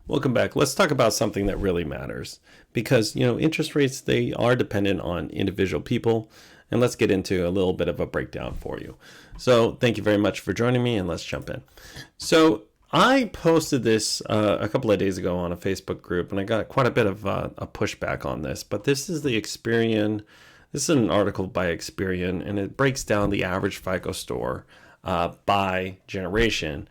Welcome back. Let's talk about something that really matters because, interest rates, they are dependent on individual people. And let's get into a little bit of a breakdown for you. So thank you very much for joining me, and let's jump in. So I posted this a couple of days ago on a Facebook group, and I got quite a bit of a pushback on this. But this is the Experian. This is an article by Experian, and it breaks down the average FICO score by generation.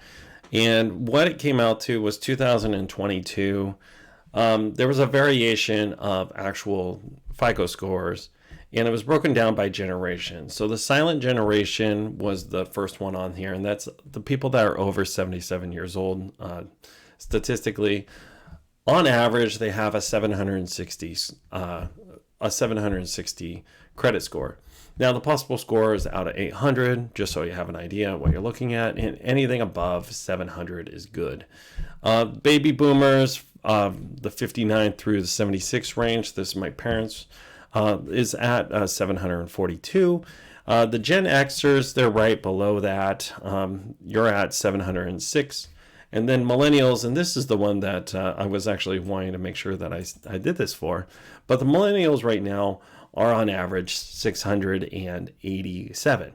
And what it came out to was 2022. There was a variation of actual FICO scores, and it was broken down by generation. So the silent generation was the first one on here, and that's the people that are over 77 years old. Statistically, on average, they have a 760 credit score. Now, the possible score is out of 800, just so you have an idea what you're looking at, and anything above 700 is good. Baby boomers, the 59 through the 76 range, this is my parents, is at 742. The Gen Xers, they're right below that. You're at 706. And then millennials, and this is the one that I was actually wanting to make sure that I did this for, but the millennials right now are on average 687.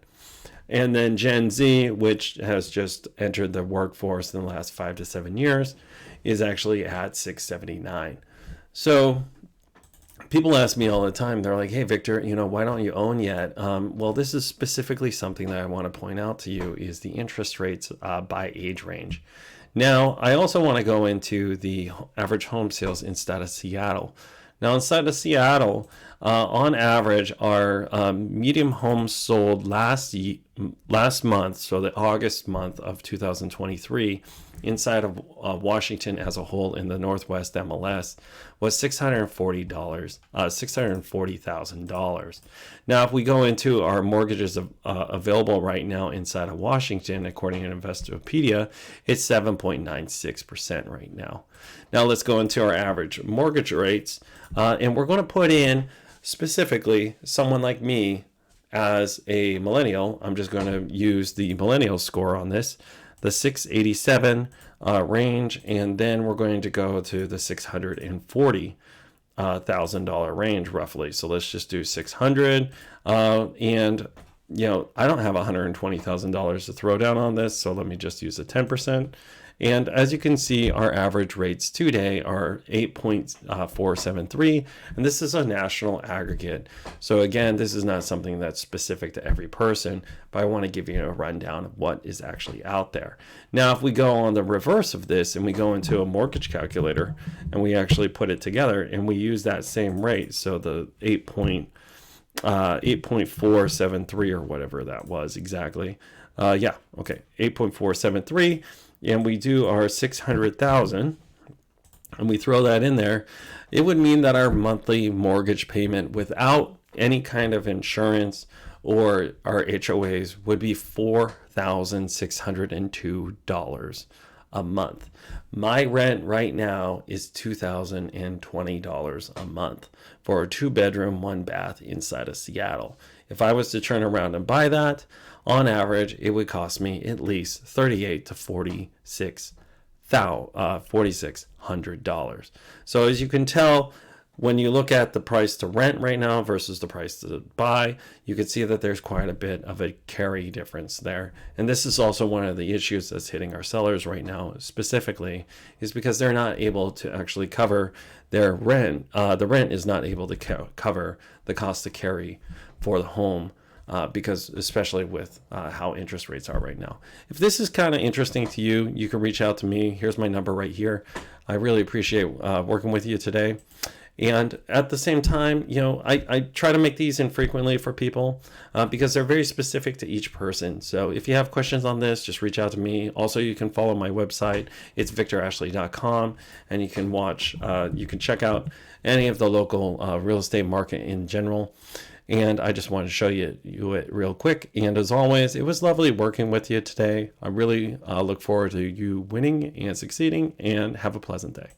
And then Gen Z, which has just entered the workforce in the last 5 to 7 years, is actually at 679. So people ask me all the time, they're like, hey, Victor, why don't you own yet? Well, this is specifically something that I want to point out to you is the interest rates by age range. Now, I also want to go into the average home sales inside of Seattle. Now, inside of Seattle, on average, our medium homes sold last month, so the August month of 2023, inside of Washington as a whole in the Northwest MLS was $640,000. Now, if we go into our mortgages available right now inside of Washington, according to Investopedia, it's 7.96% right now. Now, let's go into our average mortgage rates, and we're going to put in specifically someone like me as a millennial. I'm just going to use the millennial score on this, the 687 range, and then we're going to go to the $640,000 range roughly. So let's just do 600, and I don't have $120,000 to throw down on this, so let me just use a 10%. And as you can see, our average rates today are 8.473, and this is a national aggregate. So again, this is not something that's specific to every person, but I want to give you a rundown of what is actually out there. Now, if we go on the reverse of this and we go into a mortgage calculator and we actually put it together and we use that same rate, so the 8.473 or whatever that was exactly. 8.473. And we do our 600,000 and we throw that in there, it would mean that our monthly mortgage payment without any kind of insurance or our HOAs would be $4,602 a month. My rent right now is $2,020 a month for a 2-bedroom, 1-bath inside of Seattle. If I was to turn around and buy that, on average, it would cost me at least $3,800 to $4,600. So as you can tell, when you look at the price to rent right now versus the price to buy, you can see that there's quite a bit of a carry difference there. And this is also one of the issues that's hitting our sellers right now specifically, is because they're not able to actually cover their rent. The rent is not able to cover the cost to carry for the home. Because especially with how interest rates are right now. If this is kind of interesting to you, you can reach out to me. Here's my number right here. I really appreciate working with you today. And at the same time, I try to make these infrequently for people because they're very specific to each person. So if you have questions on this, just reach out to me. Also, you can follow my website. It's victorashley.com, and you can check out any of the local real estate market in general. And I just wanted to show you it real quick. And as always, it was lovely working with you today. I really look forward to you winning and succeeding, and have a pleasant day.